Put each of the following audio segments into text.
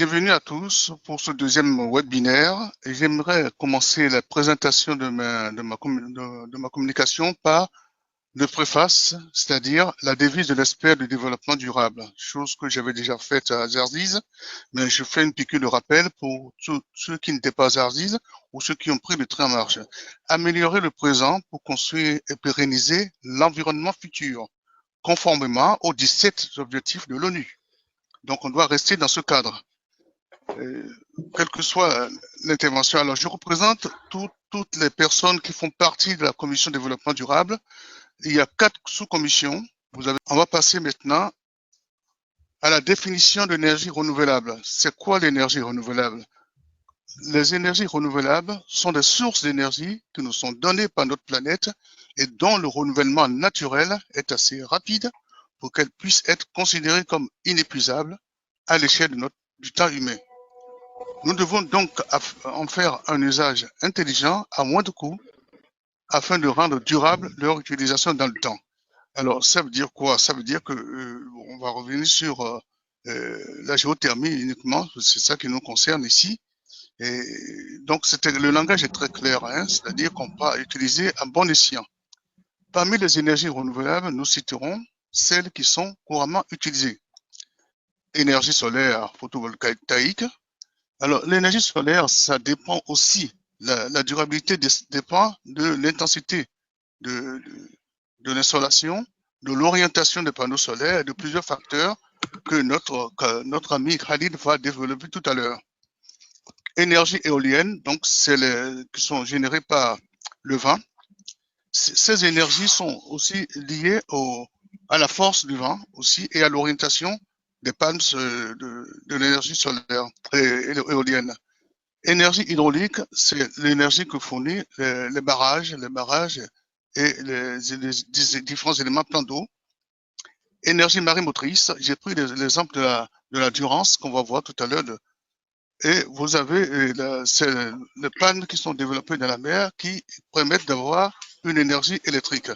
Bienvenue à tous pour ce deuxième webinaire. Et j'aimerais commencer la présentation de ma communication par de préface, c'est-à-dire la devise de l'expert du développement durable, chose que j'avais déjà faite à Zarziz, mais je fais une piqûre de rappel pour tous ceux qui n'étaient pas à Zarziz ou ceux qui ont pris le train en marche. Améliorer le présent pour construire et pérenniser l'environnement futur, conformément aux 17 objectifs de l'ONU. Donc, on doit rester dans ce cadre. Quelle que soit l'intervention. Alors, je représente toutes les personnes qui font partie de la commission développement durable. Il y a 4 sous-commissions. On va passer maintenant à la définition d'énergie renouvelable. C'est quoi l'énergie renouvelable? Les énergies renouvelables sont des sources d'énergie qui nous sont données par notre planète et dont le renouvellement naturel est assez rapide pour qu'elles puissent être considérées comme inépuisables à l'échelle du temps humain. Nous devons donc en faire un usage intelligent à moindre coût afin de rendre durable leur utilisation dans le temps. Alors, ça veut dire quoi? Ça veut dire que on va revenir sur la géothermie uniquement, c'est ça qui nous concerne ici. Et donc, le langage est très clair, hein, c'est-à-dire qu'on va utiliser à bon escient. Parmi les énergies renouvelables, nous citerons celles qui sont couramment utilisées. Énergie solaire photovoltaïque. Alors, l'énergie solaire, ça dépend aussi, la durabilité dépend de l'intensité de l'installation, de l'orientation des panneaux solaires et de plusieurs facteurs que notre ami Khalid va développer tout à l'heure. Énergie éolienne, donc c'est qui sont générées par le vent. Ces énergies sont aussi liées à la force du vent aussi et à l'orientation des pannes de l'énergie solaire et éolienne. Énergie hydraulique, c'est l'énergie que fournit les barrages et les différents éléments plans d'eau. Énergie marémotrice, j'ai pris l'exemple de la Durance qu'on va voir tout à l'heure. Et vous avez les pannes qui sont développées dans la mer qui permettent d'avoir une énergie électrique.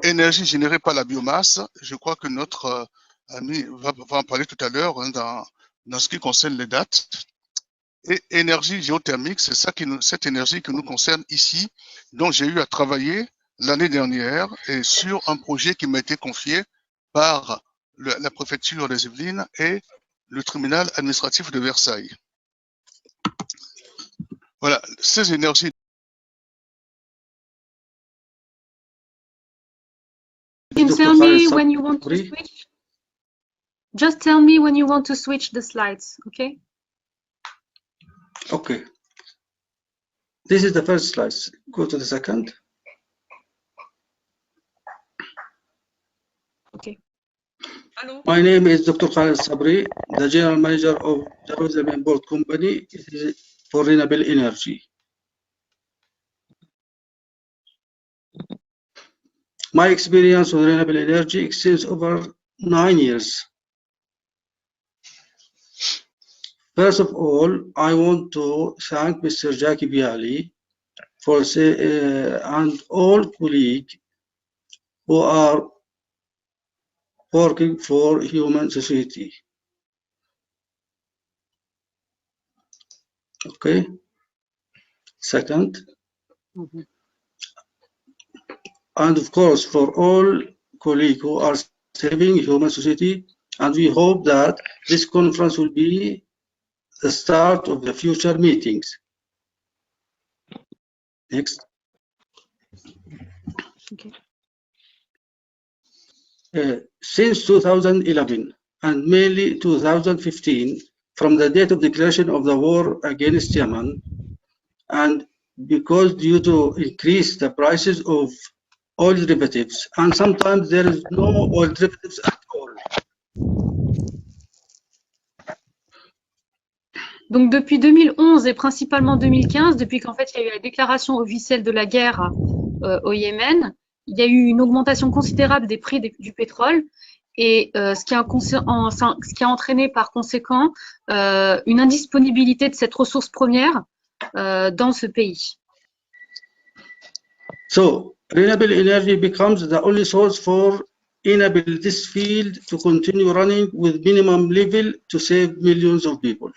Énergie générée par la biomasse, je crois que notre ami va en parler tout à l'heure hein, dans ce qui concerne les dates. Et énergie géothermique, c'est cette énergie qui nous concerne ici, dont j'ai eu à travailler l'année dernière et sur un projet qui m'a été confié par la préfecture des Yvelines et le tribunal administratif de Versailles. Voilà, ces énergies. Can you tell me when you want to switch? Just tell me when you want to switch the slides, okay? Okay. This is the first slide. Go to the second. Okay. Hello. My name is Dr. Khalid Sabri, the General Manager of Jerusalem Import Company for Renewable Energy. My experience with renewable energy extends over 9 years. First of all, I want to thank Mr. Jackie Bialy and all colleagues who are working for human society. Okay. Second, and of course for all colleagues who are serving human society, and we hope that this conference will be the start of the future meetings. Next. Okay. Since 2011 and mainly 2015, from the date of declaration of the war against Yemen, and because due to increase the prices of oil derivatives, and sometimes there is no oil derivatives at all. Donc depuis 2011 et principalement 2015, depuis qu'en fait il y a eu la déclaration officielle de la guerre au Yémen, il y a eu une augmentation considérable des prix du pétrole et ce qui a entraîné par conséquent une indisponibilité de cette ressource première dans ce pays. So, renewable energy becomes the only source for enable this field to continue running with minimum level to save millions of people.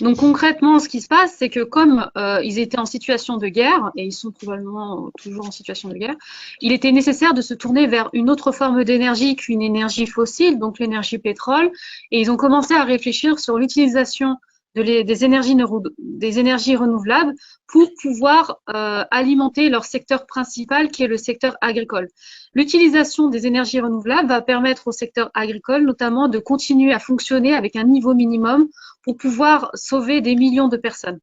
Donc concrètement, ce qui se passe, c'est que comme ils étaient en situation de guerre, et ils sont probablement toujours en situation de guerre, il était nécessaire de se tourner vers une autre forme d'énergie qu'une énergie fossile, donc l'énergie pétrole, et ils ont commencé à réfléchir sur l'utilisation des énergies renouvelables pour pouvoir alimenter leur secteur principal, qui est le secteur agricole. L'utilisation des énergies renouvelables va permettre au secteur agricole, notamment, de continuer à fonctionner avec un niveau minimum pour pouvoir sauver des millions de personnes.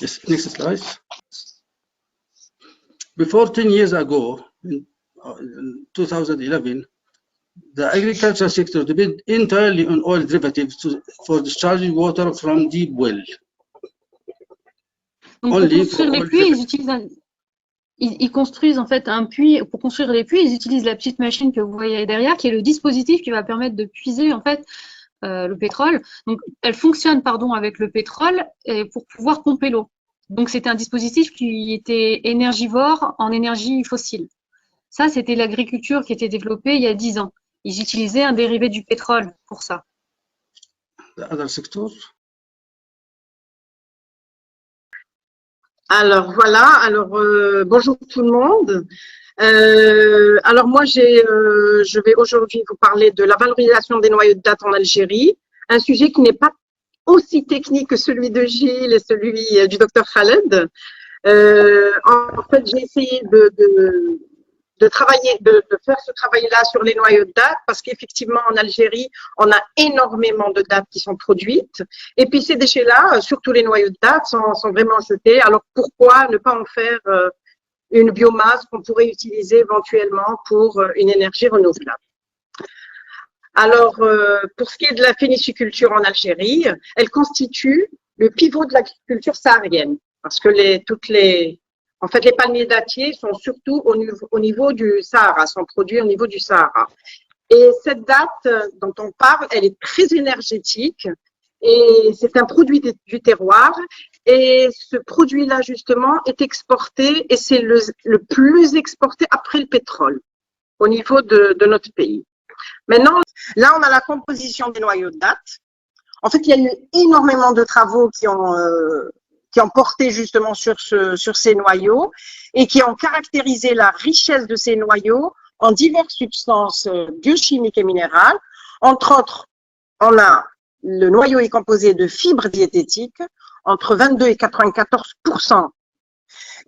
Yes, next slide. Before 10 years ago, in 2011, the agriculture sector depended entirely on oil derivatives for discharging water from deep well. Donc, pour construire les puits, ils construisent en fait un puits. Pour construire les puits, ils utilisent la petite machine que vous voyez derrière, qui est le dispositif qui va permettre de puiser en fait le pétrole. Donc, elle fonctionne avec le pétrole pour pouvoir pomper l'eau. Donc, c'était un dispositif qui était énergivore en énergie fossile. Ça, c'était l'agriculture qui était développée il y a 10 ans. Ils utilisaient un dérivé du pétrole pour ça. The other sector. Alors voilà, bonjour tout le monde. Alors moi je vais aujourd'hui vous parler de la valorisation des noyaux de date en Algérie, un sujet qui n'est pas aussi technique que celui de Gilles et celui du docteur Khaled. En fait, j'ai essayé de travailler, de faire ce travail-là sur les noyaux de date, parce qu'effectivement, en Algérie, on a énormément de dattes qui sont produites. Et puis, ces déchets-là, surtout les noyaux de date, sont vraiment jetés. Alors, pourquoi ne pas en faire une biomasse qu'on pourrait utiliser éventuellement pour une énergie renouvelable? Alors, pour ce qui est de la phéniciculture en Algérie, elle constitue le pivot de l'agriculture saharienne, parce que en fait, les palmiers dattiers sont surtout au niveau du Sahara, sont produits au niveau du Sahara. Et cette date dont on parle, elle est très énergétique et c'est un produit du terroir. Et ce produit-là, justement, est exporté et c'est le plus exporté après le pétrole au niveau de notre pays. Maintenant, là, on a la composition des noyaux de date. En fait, il y a eu énormément de travaux qui ont porté justement sur ces noyaux et qui ont caractérisé la richesse de ces noyaux en diverses substances biochimiques et minérales. Entre autres, le noyau est composé de fibres diététiques, entre 22 et 94%,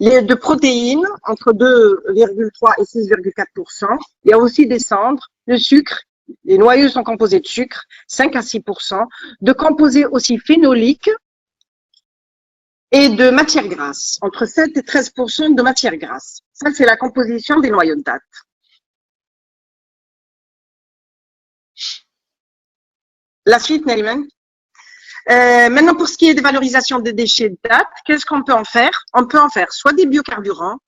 de protéines, entre 2,3 et 6,4%. Il y a aussi des cendres, le sucre. Les noyaux sont composés de sucre, 5 à 6%, de composés aussi phénoliques, et de matières grasses, entre 7 et 13% de matières grasses. Ça, c'est la composition des noyaux de date. La suite, Neriman. Maintenant, pour ce qui est des valorisations des déchets de date, qu'est-ce qu'on peut en faire? On peut en faire soit des biocarburants,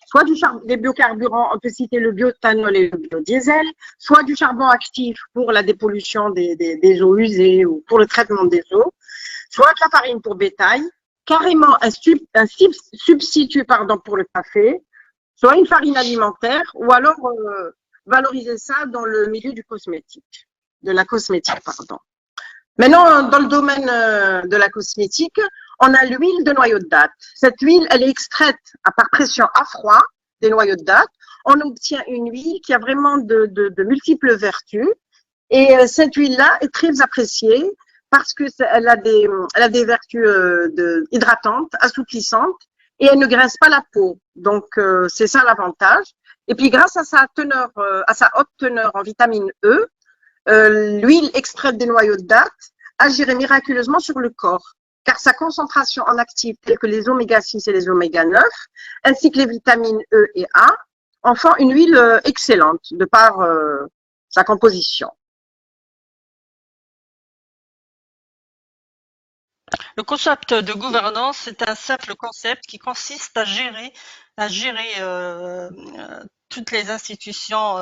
soit des biocarburants, on peut citer le bioéthanol et le biodiesel, soit du charbon actif pour la dépollution des eaux usées ou pour le traitement des eaux, soit de la farine pour bétail, carrément un substitut pour le café, soit une farine alimentaire, ou alors valoriser ça dans le milieu du cosmétique, de la cosmétique, pardon. Maintenant, dans le domaine de la cosmétique, on a l'huile de noyau de date. Cette huile, elle est extraite par pression à froid des noyaux de date. On obtient une huile qui a vraiment de multiples vertus. Et cette huile-là est très appréciée parce qu'elle a des vertus hydratantes, assouplissantes, et elle ne graisse pas la peau. Donc, c'est ça l'avantage. Et puis, grâce à sa haute teneur en vitamine E, l'huile extraite des noyaux de date agirait miraculeusement sur le corps, car sa concentration en actifs tels que les oméga 6 et les oméga 9, ainsi que les vitamines E et A, en font une huile excellente de par sa composition. Le concept de gouvernance est un simple concept qui consiste à gérer toutes les institutions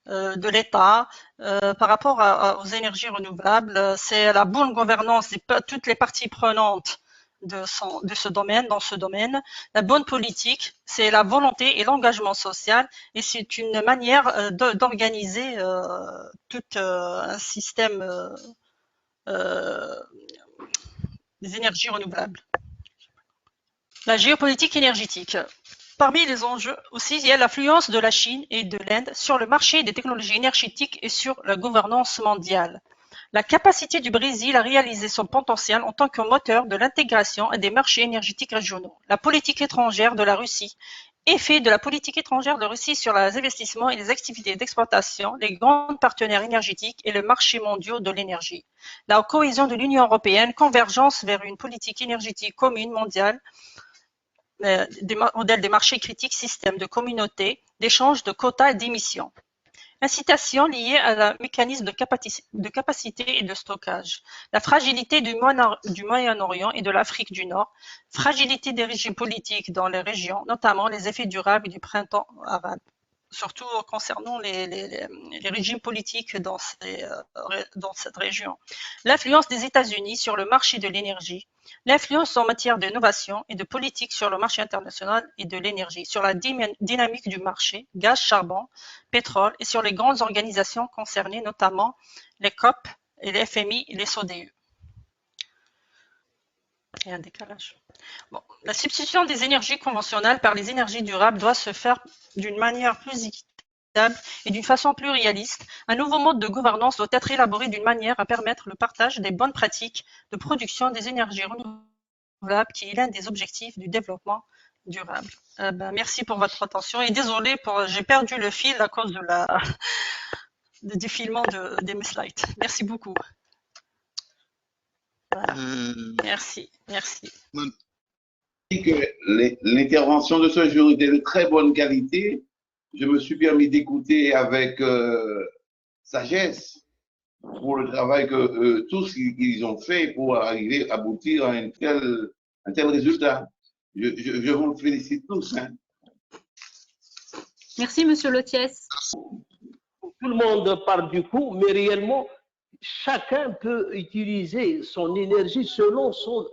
de l'État par rapport aux énergies renouvelables. C'est la bonne gouvernance de toutes les parties prenantes dans ce domaine. La bonne politique, c'est la volonté et l'engagement social, et c'est une manière d'organiser tout un système des énergies renouvelables. La géopolitique énergétique. Parmi les enjeux aussi, il y a l'influence de la Chine et de l'Inde sur le marché des technologies énergétiques et sur la gouvernance mondiale. La capacité du Brésil à réaliser son potentiel en tant que moteur de l'intégration des marchés énergétiques régionaux. La politique étrangère de la Russie. Effet de la politique étrangère de la Russie sur les investissements et les activités d'exploitation, les grands partenaires énergétiques et le marché mondial de l'énergie. La cohésion de l'Union européenne, convergence vers une politique énergétique commune mondiale, des modèles des marchés critiques, systèmes de communauté, d'échange de quotas d'émissions. Incitation liée à un mécanisme de capacité et de stockage. La fragilité du Moyen-Orient et de l'Afrique du Nord. Fragilité des régimes politiques dans les régions, notamment les effets durables du printemps arabe. Surtout concernant les régimes politiques dans cette région. L'influence des États-Unis sur le marché de l'énergie. L'influence en matière d'innovation et de politique sur le marché international et de l'énergie, sur la dynamique du marché, gaz, charbon, pétrole, et sur les grandes organisations concernées, notamment les COP et les FMI et les ODE. Il y a un décalage. Bon. La substitution des énergies conventionnelles par les énergies durables doit se faire d'une manière plus équitable et d'une façon plus réaliste. Un nouveau mode de gouvernance doit être élaboré d'une manière à permettre le partage des bonnes pratiques de production des énergies renouvelables, qui est l'un des objectifs du développement durable. Merci pour votre attention et désolé j'ai perdu le fil à cause du défilement de mes slides. Merci beaucoup. Voilà. Merci. L'intervention de ce jour était de très bonne qualité. Je me suis permis d'écouter avec sagesse pour le travail que tous ils ont fait pour arriver à aboutir à un tel résultat. Je vous félicite tous. Hein. Merci, Monsieur Lotiès. Tout le monde parle du coût, mais réellement, chacun peut utiliser son énergie selon son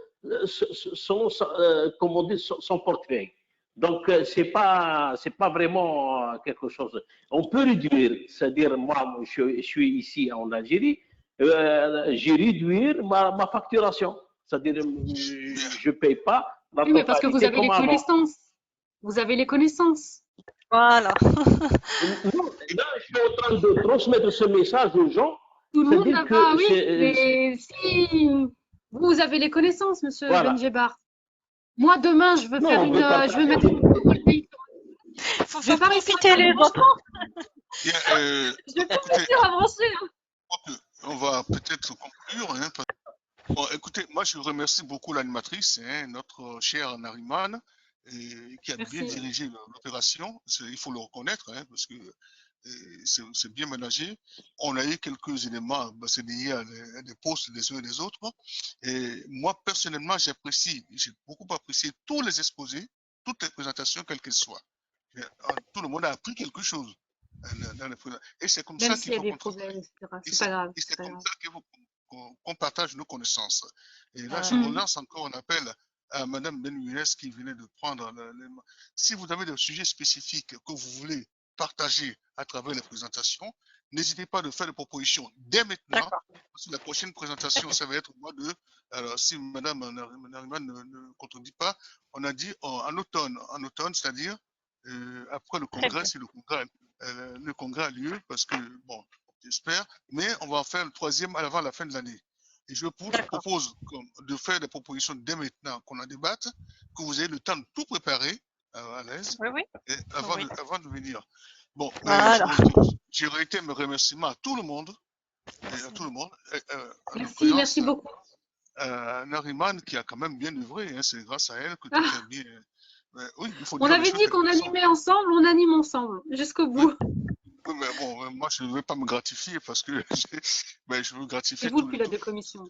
portefeuille. Donc, c'est pas vraiment quelque chose. On peut réduire, c'est-à-dire moi, je suis ici en Algérie, j'ai réduire ma facturation, c'est-à-dire je paye pas. Oui, mais parce que vous avez les connaissances. Vous avez les connaissances. Voilà. Non, là, je suis en train de transmettre ce message aux gens. Tout le monde n'a pas, oui, mais si vous avez les connaissances, Monsieur Benjebar. Moi, demain, je veux faire je veux mettre une photovoltaïque. Il faut faire profiter les autres. Je vais pas réussir à brancher. On va peut-être conclure. Hein, bon, écoutez, moi, je remercie beaucoup l'animatrice, hein, notre chère Nariman, qui a bien dirigé l'opération. Il faut le reconnaître, hein, parce que c'est bien ménagé. On a eu quelques éléments, c'est lié à des postes des uns et des autres. Et moi, personnellement, j'ai beaucoup apprécié tous les exposés, toutes les présentations, quelles qu'elles soient. Tout le monde a appris quelque chose. Et c'est comme ça qu'il faut qu'on partage nos connaissances. Et là, je relance encore un appel à Madame Benouines qui venait de prendre. Si vous avez des sujets spécifiques que vous voulez partager à travers les présentations, n'hésitez pas à faire des propositions dès maintenant. Parce que la prochaine présentation, ça va être au mois de. Alors, si Madame Nariman ne contredit pas, on a dit en automne, c'est-à-dire après le congrès, si le congrès a lieu, parce que, bon, j'espère, mais on va en faire le troisième avant la fin de l'année. Et je vous propose de faire des propositions dès maintenant, qu'on en débatte, que vous ayez le temps de tout préparer à l'aise, avant de venir. Bon, j'ai réitéré mes remerciements à tout le monde. Merci beaucoup. Nariman qui a quand même bien œuvré, hein, c'est grâce à elle que tout est bien. Oui, il faut on avait dit qu'on animait ensemble, on anime ensemble, jusqu'au bout. Oui, mais bon, moi je ne vais pas me gratifier parce que je veux gratifier. C'est vous le pilote de commission.